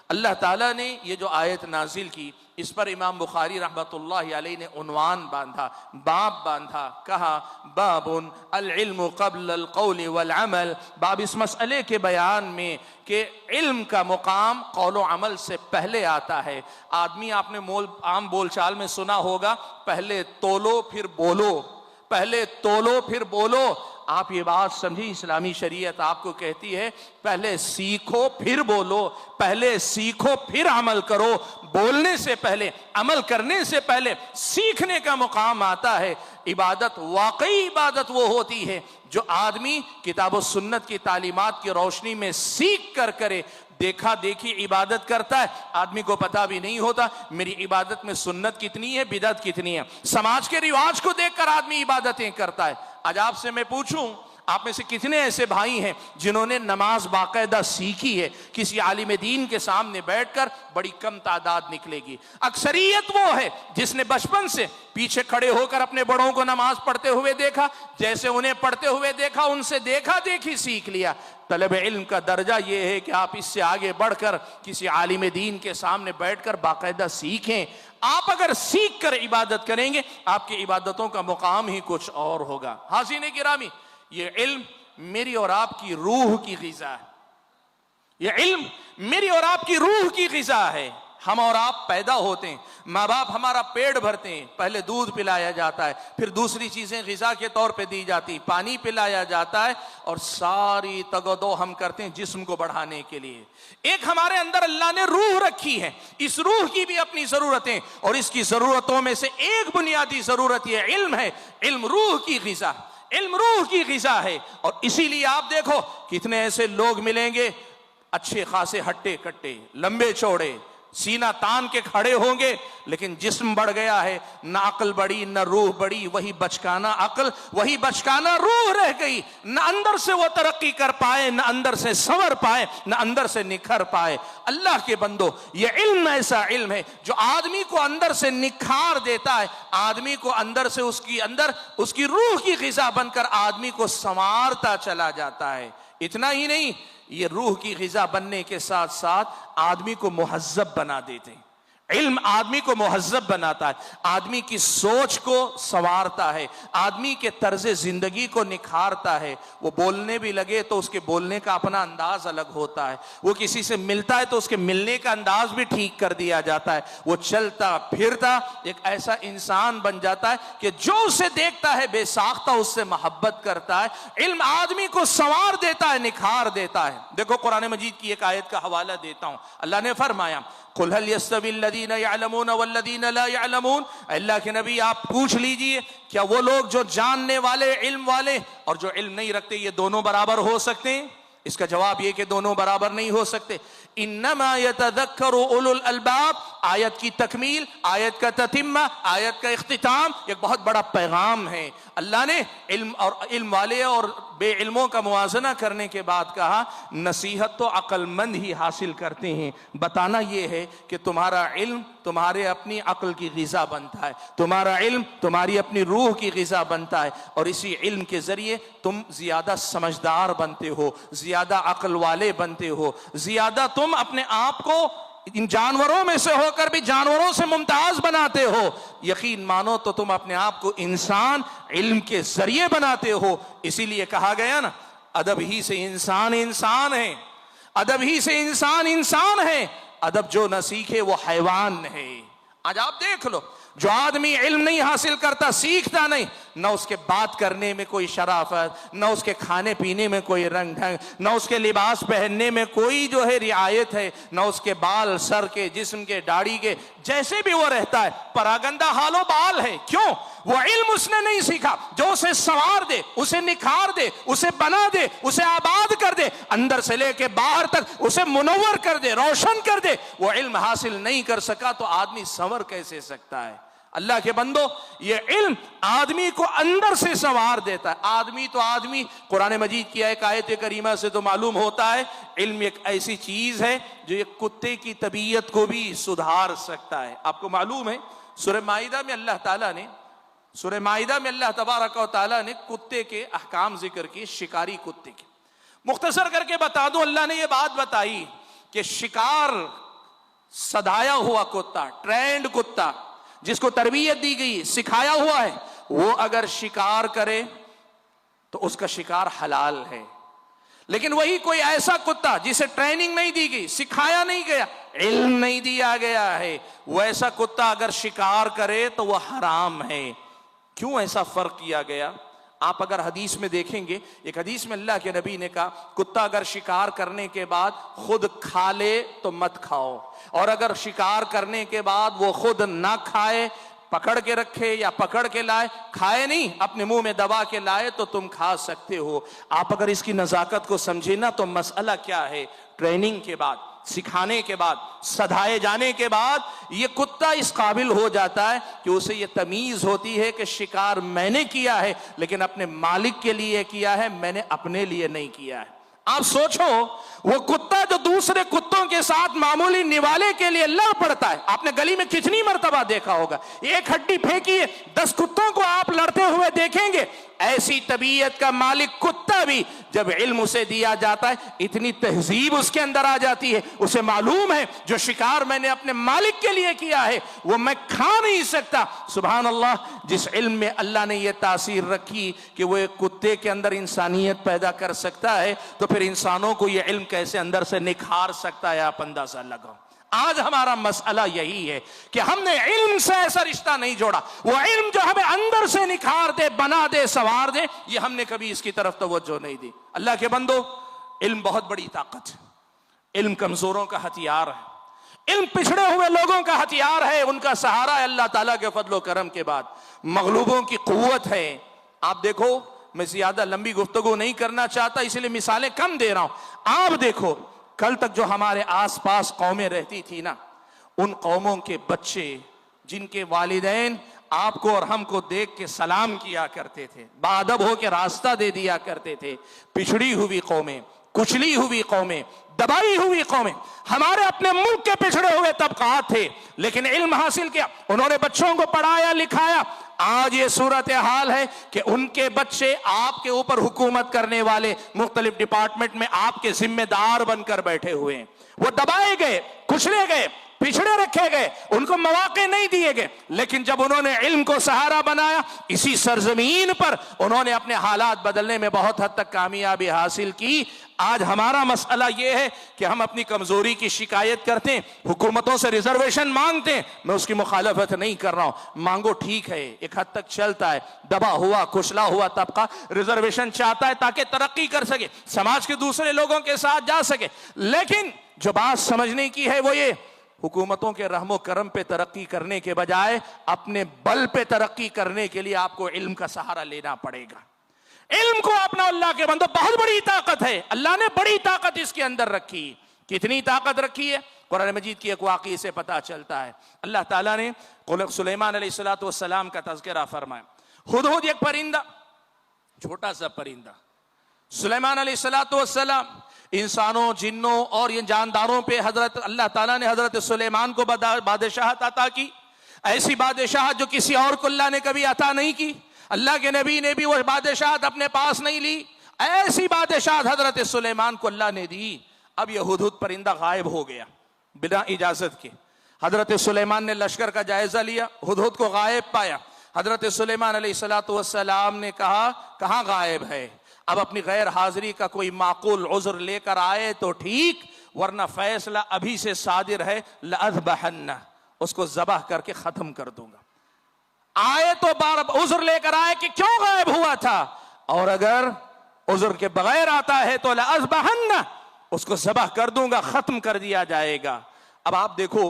अल्लाह ताला ने ये जो आयत नाजिल की, इस पर इमाम बुखारी रहमतुल्लाह अलैह ने उन्वान बांधा, बाब बांधा, कहा बाबुन अल इल्मु क़ब्ल अल क़ौल वल अमल, बाब इस मसले के बयान में कि इल्म का मुकाम कौल व अमल से पहले आता है। आदमी आपने आम बोलचाल में सुना होगा, पहले तोलो फिर बोलो, पहले तोलो फिर बोलो। आप ये बात समझी, इस्लामी शरीयत आपको कहती है पहले सीखो फिर बोलो, पहले सीखो फिर अमल करो। बोलने से पहले, अमल करने से पहले सीखने का मुकाम आता है। इबादत, वाकई इबादत वो होती है जो आदमी किताब और सुन्नत की तालीमात की रोशनी में सीख कर करे। देखा देखी इबादत करता है, आदमी को पता भी नहीं होता मेरी इबादत में सुन्नत कितनी है, बिदअत कितनी है। समाज के रिवाज को देखकर आदमी इबादतें करता है। आज आपसे मैं पूछूं, आप में से कितने ऐसे भाई हैं जिन्होंने नमाज बाकायदा सीखी है? किसी आलिम दीन के सामने बैठकर बड़ी कम तादाद निकलेगी। अक्सरियत वो है जिसने बचपन से पीछे खड़े होकर अपने बड़ों को नमाज पढ़ते हुए देखा, जैसे उन्हें पढ़ते हुए देखा, उनसे देखा देखी सीख लिया। तलब इल्म का दर्जा ये है कि आप इससे आगे बढ़कर किसी आलिम दीन के सामने बैठकर बाकायदा सीखें। आप अगर सीख कर इबादत करेंगे, आपकी इबादतों का मुकाम ही कुछ और होगा। हाज़रीन गिरामी, ये इल्म मेरी और आपकी रूह की ग़िज़ा है। ये इल्म मेरी और आपकी रूह की ग़िज़ा है। हम और आप पैदा होते हैं, माँ बाप हमारा पेट भरते हैं, पहले दूध पिलाया जाता है, फिर दूसरी चीजें ग़िज़ा के तौर पे दी जाती, पानी पिलाया जाता है, और सारी तगदो हम करते हैं जिस्म को बढ़ाने के लिए। एक हमारे अंदर अल्लाह ने रूह रखी है, इस रूह की भी अपनी जरूरतें, और इसकी जरूरतों में से एक बुनियादी जरूरत यह इल्म है। इल्म रूह की ग़िज़ा, इल्म रूह की ग़िज़ा है। और इसीलिए आप देखो कितने ऐसे लोग मिलेंगे, अच्छे खासे हट्टे कट्टे, लंबे चौड़े, सीना तान के खड़े होंगे, लेकिन जिस्म बढ़ गया है, ना अक्ल बढ़ी न रूह बढ़ी, वही बचकाना अक्ल, वही बचकाना रूह रह गई। न अंदर से वो तरक्की कर पाए, न अंदर से संवर पाए, न अंदर से निखर पाए। अल्लाह के बंदो, ये इल्म ऐसा इल्म है जो आदमी को अंदर से निखार देता है, आदमी को अंदर से उसकी रूह की ग़िज़ा बनकर आदमी को संवारता चला जाता है। इतना ही नहीं, ये रूह की ग़िज़ा बनने के साथ साथ आदमी को मुहज़्ज़ब बना देते हैं। इल्म आदमी को मुहज़्ज़ब बनाता है, आदमी की सोच को संवारता है, आदमी के तर्ज़े ज़िंदगी को निखारता है। वो बोलने भी लगे तो उसके बोलने का अपना अंदाज अलग होता है, वो किसी से मिलता है तो उसके मिलने का अंदाज भी ठीक कर दिया जाता है। वो चलता फिरता एक ऐसा इंसान बन जाता है कि जो उसे देखता है बेसाख्ता उससे मोहब्बत करता है। इल्म आदमी को संवार देता है, निखार देता है। देखो कुरान मजीद की एक आयत का हवाला देता हूं। अल्लाह ने फरमाया, कुल हल यस्तविल्लज़ीन यअलमून वल्लज़ीन ला यअलमून। अल्लाह के नबी आप पूछ लीजिए, क्या वो लोग जो जानने वाले, इल्म वाले, और जो इल्म नहीं रखते, ये दोनों बराबर हो सकते हैं? इसका जवाब ये कि दोनों बराबर नहीं हो सकते। इन्नमा यतज़क्करु उलुल अलबाब, आयत की तकमील, आयत का ततिम्मा, आयत का इख्तिताम एक बहुत बड़ा पैगाम है। अल्लाह ने इल्म वाले और बेइल्मों का मुआजना करने के बाद कहा, नसीहत तो अक्लमंद ही हासिल करते हैं। बताना यह है कि तुम्हारा इल्म तुम्हारे अपनी अक्ल की ग़िज़ा बनता है, तुम्हारा इल्म तुम्हारी अपनी रूह की ग़िज़ा बनता है, और इसी इल्म के जरिए तुम ज्यादा समझदार बनते हो, ज्यादा अक्ल वाले बनते हो, ज्यादा तुम अपने आप को इन जानवरों में से होकर भी जानवरों से मुमताज बनाते हो। यकीन मानो तो तुम अपने आप को इंसान इल्म के जरिए बनाते हो। इसीलिए कहा गया ना, अदब ही से इंसान इंसान है, अदब ही से इंसान इंसान है, अदब जो न सीखे वो हैवान है। आज आप देख लो, जो आदमी इल्म नहीं हासिल करता, सीखता नहीं, न उसके बात करने में कोई शराफत, न उसके खाने पीने में कोई रंग ढंग, न उसके लिबास पहनने में कोई जो है रियायत है, न उसके बाल सर के, जिस्म के, दाढ़ी के, जैसे भी वो रहता है परागंदा हालो बाल है। क्यों? वो इल्म उसने नहीं सीखा जो उसे संवार दे, उसे निखार दे, उसे बना दे, उसे आबाद कर दे, अंदर से लेके बाहर तक उसे मुनव्वर कर दे, रोशन कर दे। वो इल्म हासिल नहीं कर सका तो आदमी संवर कैसे सकता है? अल्लाह के बंदो, ये इल्म आदमी को अंदर से संवार देता है। आदमी तो आदमी, कुरान मजीद की एक आयत करीमा से तो मालूम होता है, इल्म एक ऐसी चीज है जो एक कुत्ते की तबीयत को भी सुधार सकता है। आपको मालूम है, सूरह माइदा में अल्लाह तबारक व तआला ने कुत्ते के अहकाम जिक्र किए, शिकारी कुत्ते के। मुख्तसर करके बता दूं, अल्लाह ने यह बात बताई कि शिकार सधाया हुआ कुत्ता, ट्रेंड कुत्ता, जिसको तरबियत दी गई, सिखाया हुआ है, वो अगर शिकार करे तो उसका शिकार हलाल है। लेकिन वही कोई ऐसा कुत्ता जिसे ट्रेनिंग नहीं दी गई, सिखाया नहीं गया, इल्म नहीं दिया गया है, वो ऐसा कुत्ता अगर शिकार करे तो वह हराम है। क्यों ऐसा फर्क किया गया? आप अगर हदीस में देखेंगे, एक हदीस में अल्लाह के नबी ने कहा, कुत्ता अगर शिकार करने के बाद खुद खा ले तो मत खाओ, और अगर शिकार करने के बाद वो खुद ना खाए, पकड़ के रखे या पकड़ के लाए, खाए नहीं, अपने मुंह में दबा के लाए, तो तुम खा सकते हो। आप अगर इसकी नजाकत को समझे ना, तो मसला क्या है, ट्रेनिंग के बाद, सिखाने के बाद, सधाए जाने के बाद ये कुत्ता इस काबिल हो जाता है कि उसे ये तमीज होती है कि शिकार मैंने किया है, लेकिन अपने मालिक के लिए किया है, मैंने अपने लिए नहीं किया है। आप सोचो, वो कुत्ता जो दूसरे कुत्तों के साथ मामूली निवाले के लिए लड़ पड़ता है, आपने गली में कितनी मर्तबा देखा होगा, एक हड्डी फेंकिए 10 कुत्तों को आप लड़ते हुए देखेंगे। ऐसी तबीयत का मालिक कुत्ता भी जब इल्म उसे दिया जाता है, इतनी तहजीब उसके अंदर आ जाती है, उसे मालूम है जो शिकार मैंने अपने मालिक के लिए किया है वो मैं खा नहीं सकता। सुभान अल्लाह, जिस इल्म में अल्लाह ने यह तासीर रखी कि वो एक कुत्ते के अंदर इंसानियत पैदा कर सकता है, तो फिर इंसानों को यह इल्म कैसे अंदर से निखार सकता है, आप अंदाजा लगाओ। आज हमारा मसला यही है कि हमने इल्म से ऐसा रिश्ता नहीं जोड़ा, वो इल्म जो हमें अंदर से निखार दे, बना दे, संवार दे, ये हमने कभी इसकी तरफ तवज्जो नहीं दी। अल्लाह के बंदो, इल्म बहुत बड़ी ताकत है, इल्म कमजोरों का हथियार है, इल्म पिछड़े हुए लोगों का हथियार है, उनका सहारा है अल्लाह ताला के फजलो करम के बाद, मगलूबों की कुव्वत है। आप देखो, मैं ज्यादा लंबी गुफ्तगू नहीं करना चाहता, इसलिए मिसालें कम दे रहा हूं। आप देखो, कल तक जो हमारे आसपास कौमें रहती थी ना, उन कौमों के बच्चे जिनके वालिदैन आपको और हमको देख के सलाम किया करते थे, बाअदब हो के रास्ता दे दिया करते थे, पिछड़ी हुई कौमें, कुचली हुई कौमें, दबाई हुई कौमें, हमारे अपने मुल्क के पिछड़े हुए तबकात थे, लेकिन इल्म हासिल किया, उन्होंने बच्चों को पढ़ाया लिखाया। आज ये सूरत हाल है कि उनके बच्चे आपके ऊपर हुकूमत करने वाले मुख्तलिफ डिपार्टमेंट में आपके जिम्मेदार बनकर बैठे हुए हैं। वो दबाए गए, कुचले गए, पिछड़े रखे गए, उनको मौके नहीं दिए गए, लेकिन जब उन्होंने इल्म को सहारा बनाया, इसी सरजमीन पर उन्होंने अपने हालात बदलने में बहुत हद तक कामयाबी हासिल की। आज हमारा मसला यह है कि हम अपनी कमजोरी की शिकायत करते हैं, हुकूमतों से रिजर्वेशन मांगते हैं। मैं उसकी मुखालफत नहीं कर रहा हूं, मांगो, ठीक है, एक हद तक चलता है। दबा हुआ, कुचला हुआ तबका रिजर्वेशन चाहता है ताकि तरक्की कर सके, समाज के दूसरे लोगों के साथ जा सके, लेकिन जो बात समझने की है वो ये, हुकूमतों के रहमो करम पे तरक्की करने के बजाय अपने बल पे तरक्की करने के लिए आपको इल्म का सहारा लेना पड़ेगा। इल्म को अपना, अल्लाह के बंदो, बहुत बड़ी ताकत है, अल्लाह ने बड़ी ताकत इसके अंदर रखी। कितनी ताकत रखी है, कुरान मजीद की एक वाक़ई से पता चलता है। अल्लाह ताला ने सुलेमान अलैहिस्सलाम का तज़किरा फरमाया। हुदहुद एक परिंदा, छोटा सा परिंदा, सुलेमान अलैहिस्सलाम इंसानों, जिन्नों और ये जानदारों पे हजरत अल्लाह ताला ने हजरत सुलेमान को बादशाहत अता की, ऐसी बादशाहत जो किसी और को अल्लाह ने कभी अता नहीं की। अल्लाह के नबी ने भी वो बादशाहत अपने पास नहीं ली, ऐसी बादशाहत हजरत सुलेमान को अल्लाह ने दी। अब यह हुदहुद परिंदा गायब हो गया बिना इजाजत के। हजरत सुलेमान ने लश्कर का जायजा लिया, हुदहुद को गायब पाया। हजरत सुलेमान अलैहिस्सलाम ने कहा, कहां गायब है? अब अपनी गैर हाजिरी का कोई माकूल उज़्र लेकर आए तो ठीक, वरना फैसला अभी से सादिर है, लअज़बहन्ना, उसको ज़बह करके खत्म कर दूंगा। आए तो बार उज़्र लेकर आए कि क्यों गायब हुआ था, और अगर उज़्र के बगैर आता है तो लअज़बहन्ना, उसको ज़बह कर दूंगा, खत्म कर दिया जाएगा। अब आप देखो,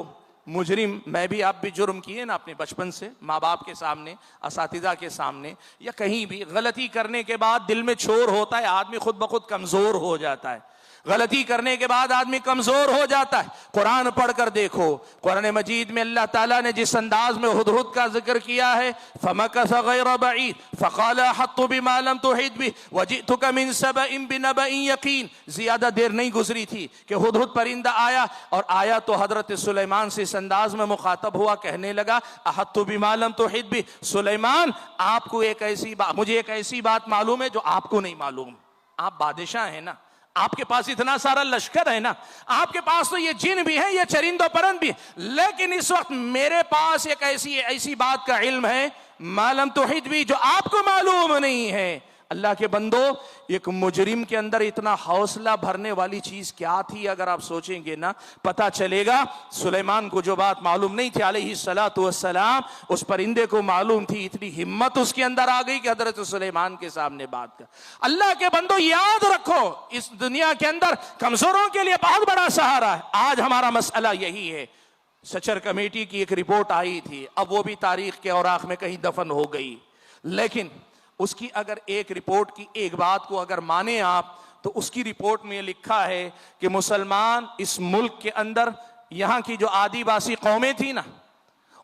मुजरिम, मैं भी आप भी जुर्म किए ना अपने बचपन से, माँ बाप के सामने, असातिज़ा के सामने, या कहीं भी गलती करने के बाद दिल में छोर होता है, आदमी खुद ब खुद कमजोर हो जाता है। गलती करने के बाद आदमी कमजोर हो जाता है। कुरान पढ़कर देखो, कुरान मजीद में अल्लाह ताला ने जिस अंदाज में हुदहुद का जिक्र किया है, फमकस गैर बईद फक़ाल अहत्तु बिमा लम तुहित बिही वजिअतुका मिन सबइन बिनबइन यकीन, ज्यादा देर नहीं गुजरी थी कि हुदहुद परिंदा आया, और आया तो हजरत सुलेमान से इस अंदाज में मुखातब हुआ, कहने लगा, अहत्तु बिमा लम तुहित बिही, सुलेमान, आपको एक ऐसी बात, मुझे एक ऐसी बात मालूम है जो आपको नहीं मालूम। आप बादशाह हैं ना, आपके पास इतना सारा लश्कर है ना, आपके पास तो ये जिन भी है, ये चरिंदो परंद भी, लेकिन इस वक्त मेरे पास एक ऐसी बात का इल्म है, मालम तौहीद भी, जो आपको मालूम नहीं है। अल्लाह के बंदो, एक मुजरिम के अंदर इतना हौसला भरने वाली चीज क्या थी, अगर आप सोचेंगे ना, पता चलेगा सुलेमान को जो बात मालूम नहीं थी अलैहिस्सलातु वस्सलाम, उस परिंदे को मालूम थी। इतनी हिम्मत उसके अंदर आ गई कि हजरत सुलेमान के सामने बात कर। अल्लाह के बंदो, याद रखो, इस दुनिया के अंदर कमजोरों के लिए बहुत बड़ा सहारा है। आज हमारा मसला यही है। सचर कमेटी की एक रिपोर्ट आई थी, अब वो भी तारीख के औराक में कहीं दफन हो गई, लेकिन उसकी अगर एक रिपोर्ट की एक बात को अगर माने आप, तो उसकी रिपोर्ट में लिखा है कि मुसलमान इस मुल्क के अंदर, यहाँ की जो आदिवासी कौमें थी ना,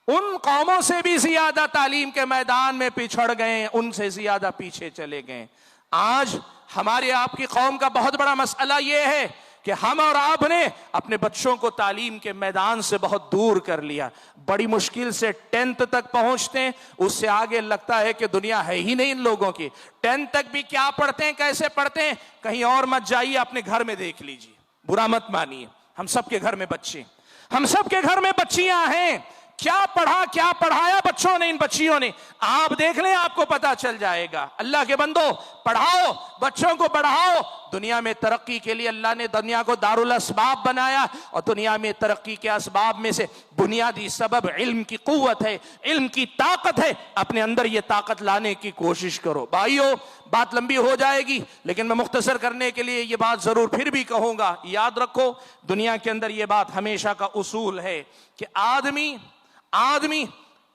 उन कौमों से भी ज्यादा तालीम के मैदान में पिछड़ गए, उनसे ज्यादा पीछे चले गए। आज हमारे आपकी कौम का बहुत बड़ा मसला यह है कि हम और आपने अपने बच्चों को तालीम के मैदान से बहुत दूर कर लिया। बड़ी मुश्किल से 10th तक पहुंचते हैं, उससे आगे लगता है कि दुनिया है ही नहीं इन लोगों की। 10th तक भी क्या पढ़ते हैं, कैसे पढ़ते हैं, कहीं और मत जाइए, अपने घर में देख लीजिए, बुरा मत मानिए। हम सबके घर में बच्चे, हम सबके घर में बच्चियां हैं। क्या पढ़ा, क्या पढ़ाया बच्चों ने, इन बच्चियों ने, आप देख लें, आपको पता चल जाएगा। अल्लाह के बंदो, पढ़ाओ, बच्चों को पढ़ाओ, दुनिया में तरक्की के लिए अल्लाह ने दुनिया को दारुल असबाब बनाया, और दुनिया में तरक्की के असबाब में से बुनियादी सबब इल्म की कुव्वत है, इल्म की ताकत है। अपने अंदर ये ताकत लाने की कोशिश करो। भाइयों, बात लंबी हो जाएगी, लेकिन मैं मुख्तसर करने के लिए ये बात जरूर फिर भी कहूंगा। याद रखो, दुनिया के अंदर ये बात हमेशा का उसूल है कि आदमी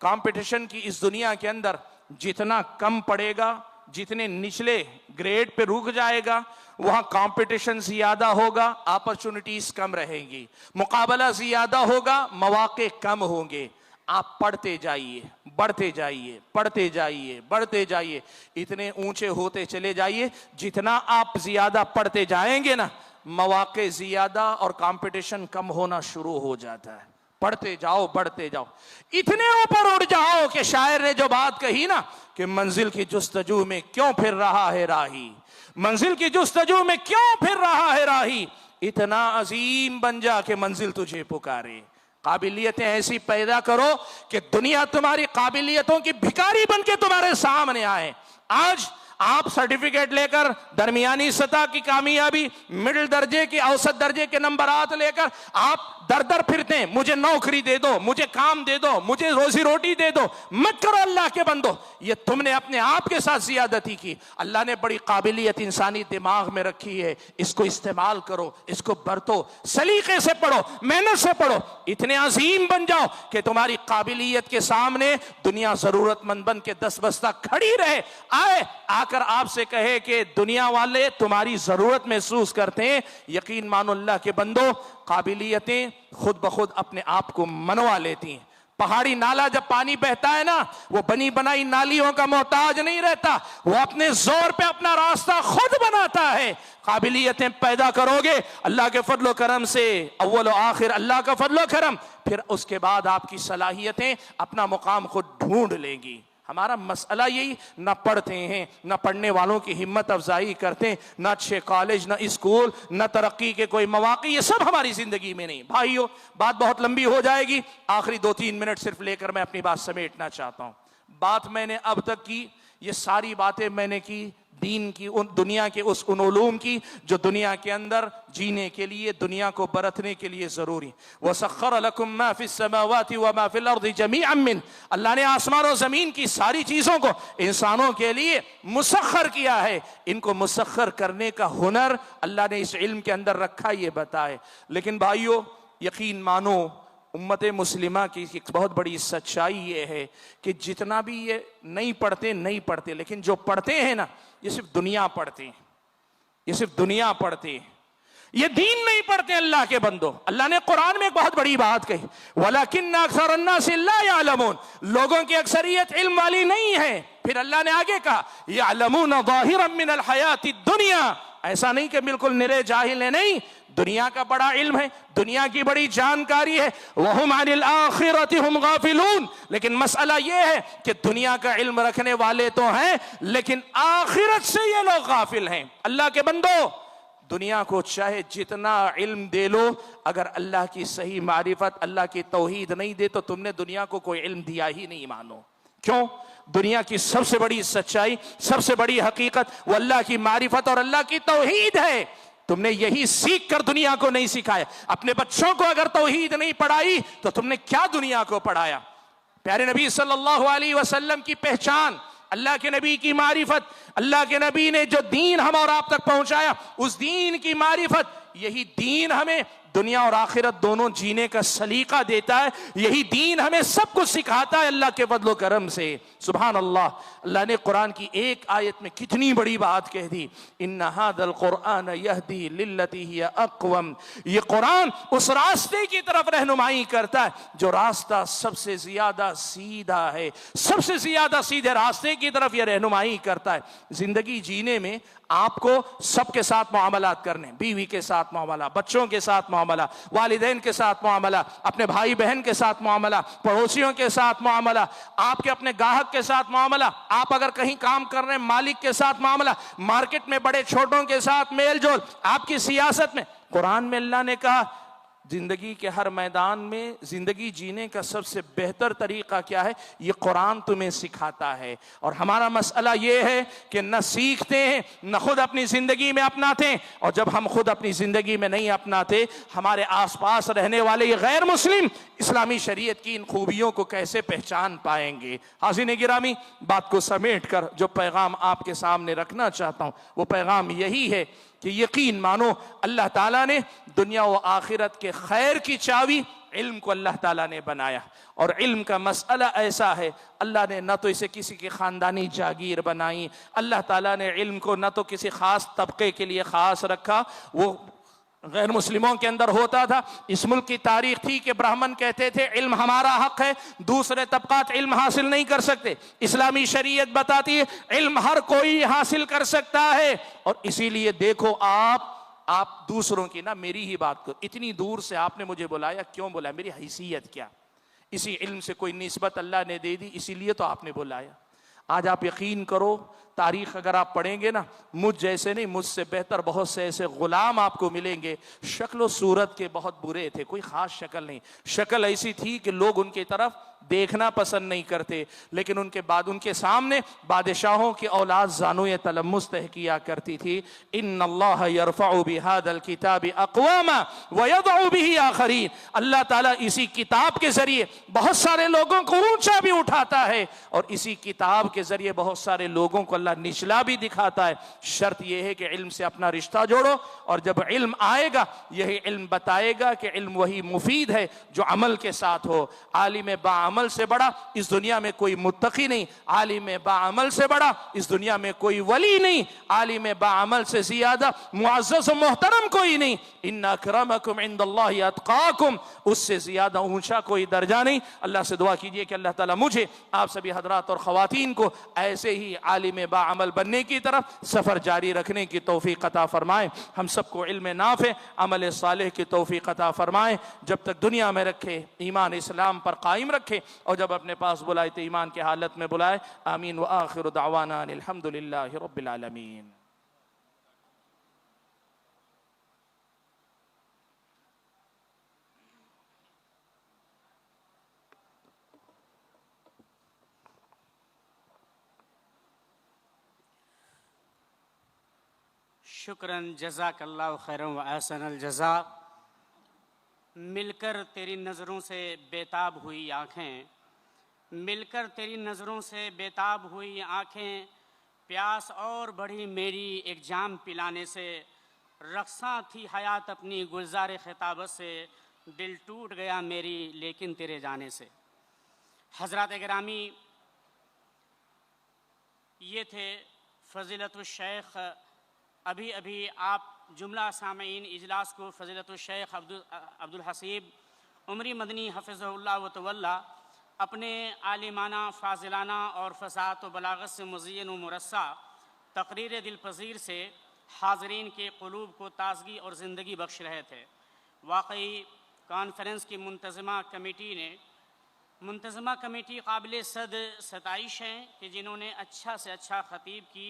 कंपटीशन की इस दुनिया के अंदर जितना कम पड़ेगा, जितने निचले ग्रेड पे रुक जाएगा, वहां कंपटीशन ज्यादा होगा, अपॉर्चुनिटीज कम रहेंगी, मुकाबला ज्यादा होगा, मौके कम होंगे। आप पढ़ते जाइए, बढ़ते जाइए, पढ़ते जाइए, बढ़ते जाइए, इतने ऊंचे होते चले जाइए। जितना आप ज्यादा पढ़ते जाएंगे ना, मौके ज्यादा और कंपटीशन कम होना शुरू हो जाता है। पढ़ते जाओ, बढ़ते जाओ, इतने ऊपर उड़ जाओ कि शायर ने जो बात कही ना कि मंजिल की जुस्तजू में क्यों फिर रहा है राही, मंजिल की जुस्तजू में क्यों फिर रहा है राही, इतना अजीम बन जा कि मंजिल तुझे पुकारे। काबिलियतें ऐसी पैदा करो कि दुनिया तुम्हारी काबिलियतों की भिखारी बन के तुम्हारे सामने आए। आज आप सर्टिफिकेट लेकर दरमियानी सतह की कामयाबी, मिडिल दर्जे की, औसत दर्जे के नंबरात लेकर आप दर दर फिरते हैं, मुझे नौकरी दे दो, मुझे काम दे दो, मुझे रोजी रोटी दे दो। मत करो अल्लाह के बंदो, ये तुमने अपने आप के साथ जियादती की। अल्लाह ने बड़ी काबिलियत इंसानी दिमाग में रखी है, इसको इस्तेमाल करो, इसको बरतो, सलीके से पढ़ो, मेहनत से पढ़ो, इतने अजीम बन जाओ कि तुम्हारी काबिलियत के सामने दुनिया जरूरतमंद बन के 10 बस्ता खड़ी रहे। आकर आपसे कहे कि दुनिया वाले तुम्हारी जरूरत महसूस करते हैं, यकीन मानो अल्लाह के बंदो, काबिलियतें खुद ब खुद अपने आप को मनवा लेती हैं। पहाड़ी नाला जब पानी बहता है ना, वो बनी बनाई नालियों का मोहताज नहीं रहता, वो अपने जोर पे अपना रास्ता खुद बनाता है। काबिलियतें पैदा करोगे अल्लाह के फजलो करम से, अव्वल आखिर अल्लाह का फजलो करम, फिर उसके बाद आपकी सलाहियतें अपना मुकाम खुद ढूंढ लेंगी। हमारा मसला यही, ना पढ़ते हैं, ना पढ़ने वालों की हिम्मत अफजाई करते हैं, ना अच्छे कॉलेज, ना स्कूल, ना तरक्की के कोई मौके, ये सब हमारी जिंदगी में नहीं। भाइयों, बात बहुत लंबी हो जाएगी, आखिरी 2-3 मिनट सिर्फ लेकर मैं अपनी बात समेटना चाहता हूं। बात मैंने अब तक की, ये सारी बातें मैंने की दीन की, उन दुनिया के उन उलूम की जो दुनिया के अंदर जीने के लिए, दुनिया को बरतने के लिए जरूरी। वसख्खर लकुम मा फिस समावाति व मा फिल अर्दि जमीअन मिन, अल्लाह ने आसमान और जमीन की सारी चीजों को इंसानों के लिए मुसख्खर किया है। इनको मुसख्खर करने का हुनर अल्लाह ने इस इल्म के अंदर रखा, ये बताए। लेकिन भाइयों, यकीन मानो, उम्मत मुस्लिमा की एक बहुत बड़ी सच्चाई ये है कि जितना भी ये नहीं पढ़ते, लेकिन जो पढ़ते हैं ना, ये सिर्फ दुनिया पढ़ते हैं, ये सिर्फ दुनिया पढ़ते हैं, ये दीन नहीं पढ़ते। अल्लाह के बंदो, अल्लाह ने कुरान में एक बहुत बड़ी बात कही, वलाकिन्ना अक्सरन्नासि ला यअलमून, लोगों की अक्सरियत इल्म वाली नहीं है। फिर अल्लाह ने आगे कहा, यअलमून ज़ाहिरन मिनल हयाति दुनिया, ऐसा नहीं कि बिल्कुल निरे जाहिल है, नहीं, दुनिया का बड़ा इल्म है, दुनिया की बड़ी जानकारी है। वहुम अनिल आखिरति हुम गाफिलून, लेकिन मसला यह है कि दुनिया का इल्म रखने वाले तो हैं, लेकिन आखिरत से ये लोग गाफिल हैं। अल्लाह के बंदो, दुनिया को चाहे जितना इल्म दे लो, अगर अल्लाह की सही मारिफत, अल्लाह की तौहीद नहीं दे तो तुमने दुनिया को कोई इल्म दिया ही नहीं मानो। क्यों? दुनिया की सबसे बड़ी सच्चाई, सबसे बड़ी हकीकत वो अल्लाह की मारिफत और अल्लाह की तौहीद है। तुमने यही सीख कर दुनिया को नहीं सिखाया। अपने बच्चों को अगर तौहीद नहीं पढ़ाई तो तुमने क्या दुनिया को पढ़ाया? प्यारे नबी सल्लल्लाहु अलैहि वसल्लम की पहचान, अल्लाह के नबी की मारिफत, अल्लाह के नबी ने जो दीन हम और आप तक पहुंचाया, उस दीन की मारिफत, यही दीन हमें दुनिया और आखिरत दोनों जीने का सलीका देता है। यही दीन हमें सब कुछ सिखाता है अल्लाह के फजलो करम से। सुभान अल्लाह, अल्लाह ने कुरान की एक आयत में कितनी बड़ी बात कह दी, इन्ना हादल कुरान यहदी लिल्लती हिया अक़वम, ये कुरान उस रास्ते की तरफ रहनुमाई करता है जो रास्ता सबसे ज्यादा सीधा है, सबसे ज्यादा सीधे रास्ते की तरफ यह रहनुमाई करता है। जिंदगी जीने में आपको सबके साथ मामलात करने, बीवी के साथ मामला, बच्चों के साथ मामला, वालिदैन के साथ मामला, अपने भाई बहन के साथ मामला, पड़ोसियों के साथ मामला, आपके अपने ग्राहक के साथ मामला, आप अगर कहीं काम कर रहे हैं मालिक के साथ मामला, मार्केट में बड़े छोटों के साथ मेल जोल, आपकी सियासत में। कुरान में अल्लाह ने कहा जिंदगी के हर मैदान में जिंदगी जीने का सबसे बेहतर तरीका क्या है, ये कुरान तुम्हें सिखाता है। और हमारा मसला ये है कि न सीखते हैं, न खुद अपनी जिंदगी में अपनाते हैं। और जब हम खुद अपनी जिंदगी में नहीं अपनाते, हमारे आसपास रहने वाले ये गैर मुस्लिम इस्लामी शरीयत की इन खूबियों को कैसे पहचान पाएंगे। हाज़िन गिरामी, बात को समेट कर जो पैगाम आपके सामने रखना चाहता हूं, वो पैगाम यही है कि यकीन मानो अल्लाह ताला ने दुनिया व आखिरत के खैर की चाबी इल्म को अल्लाह ताला ने बनाया। और इल्म का मसला ऐसा है, अल्लाह ने न तो इसे किसी की खानदानी जागीर बनाई, अल्लाह ताला ने इल्म को न तो किसी खास तबके के लिए खास रखा। वो गैर मुस्लिमों के अंदर होता था। इस मुल्क की तारीख थी कि ब्राह्मण कहते थे इल्म हमारा हक है, दूसरे तबकात इल्म हासिल नहीं कर सकते। इस्लामी शरीयत बताती है इल्म हर कोई हासिल कर सकता है। और इसीलिए देखो आप दूसरों की ना, मेरी ही बात करो, इतनी दूर से आपने मुझे बुलाया, क्यों बुलाया, मेरी हैसियत क्या? इसी इल्म से कोई निस्बत अल्लाह ने दे दी, इसीलिए तो आपने बुलाया। आज आप यकीन करो, तारीख अगर आप पढ़ेंगे ना, मुझ जैसे नहीं, मुझसे बेहतर बहुत से ऐसे गुलाम आपको मिलेंगे। शक्ल सूरत के बहुत बुरे थे, कोई खास शक्ल नहीं, शक्ल ऐसी थी कि लोग उनकी तरफ देखना पसंद नहीं करते। लेकिन उनके बाद उनके सामने बादशाहों की औलाद ज़ानुए तलम्मुस तह किया करती थी। इन्नल्लाह यरफ़उ बिहादल किताबि अक़वामा व यदउ बिही आखरीन। अल्लाह ताला इसी किताब के जरिए बहुत सारे लोगों को ऊंचा भी उठाता है और इसी किताब के जरिए बहुत सारे लोगों को अल्लाह निचला भी दिखाता है। शर्त यह है कि इल्म से अपना रिश्ता जोड़ो, और जब इल्म आएगा यही इल्म बताएगा कि इल्म वही मुफीद है जो अमल के साथ हो। आलिम बाअमल से बड़ा इस दुनिया में कोई मुत्तकी नहीं, आलिम बाअमल से बड़ा इस दुनिया में कोई वली नहीं, आलिम बाअमल से ज्यादा मुअज़्ज़ज़ मोहतरम कोई नहीं। इन्ना अक्रमकुम इंदल्लाहि अत्क़ाकुम, उससे ज्यादा ऊंचा कोई दर्जा नहीं। अल्लाह से दुआ कीजिए कि अल्लाह ताला मुझे, आप सभी हजरात और ख़वातीन को ऐसे ही आलिम बाअमल बनने की तरफ सफ़र जारी रखने की तौफीक अता फरमाए। हम सबको इल्म नाफ़े अमल सालेह की तौफीक अता फरमाए। जब तक दुनिया में रखे, ईमान इस्लाम पर कायम रखे, और जब अपने पास बुलाए तो ईमान की हालत में बुलाए। आमीन व आखिरु दावाना अल्हम्दुलिल्लाहि रब्बिल आलमीन। शुक्रन जज़ाकल्लाहु खैरन व अहसनल जज़ा। मिलकर तेरी नज़रों से बेताब हुई आँखें, मिलकर तेरी नज़रों से बेताब हुई आँखें, प्यास और बढ़ी मेरी एक जाम पिलाने से, रक़्सां थी हयात अपनी गुलज़ार ख़िताबत से, दिल टूट गया मेरी लेकिन तेरे जाने से। हज़रात गिरामी, ये थे फ़ज़ीलतुश शेख। अभी अभी आप जुमला सामईन इजलास को फ़ज़ीलतुश शेख अब्दुल हसीब उमरी मदनी हफ़िज़हुल्लाह व तवल्ला अपने आलिमाना, फ़ाज़िलाना और फ़साहत व बलागत से मुज़य्यन व मुरस्सा तक़रीर दिलपज़ीर से हाज़रीन के क़ुलूब को ताज़गी और ज़िंदगी बख्श रहे थे। वाकई कॉन्फ्रेंस की मुंतज़िमा कमेटी काबिल सद सताइश हैं कि जिन्होंने अच्छा से अच्छा ख़तीब की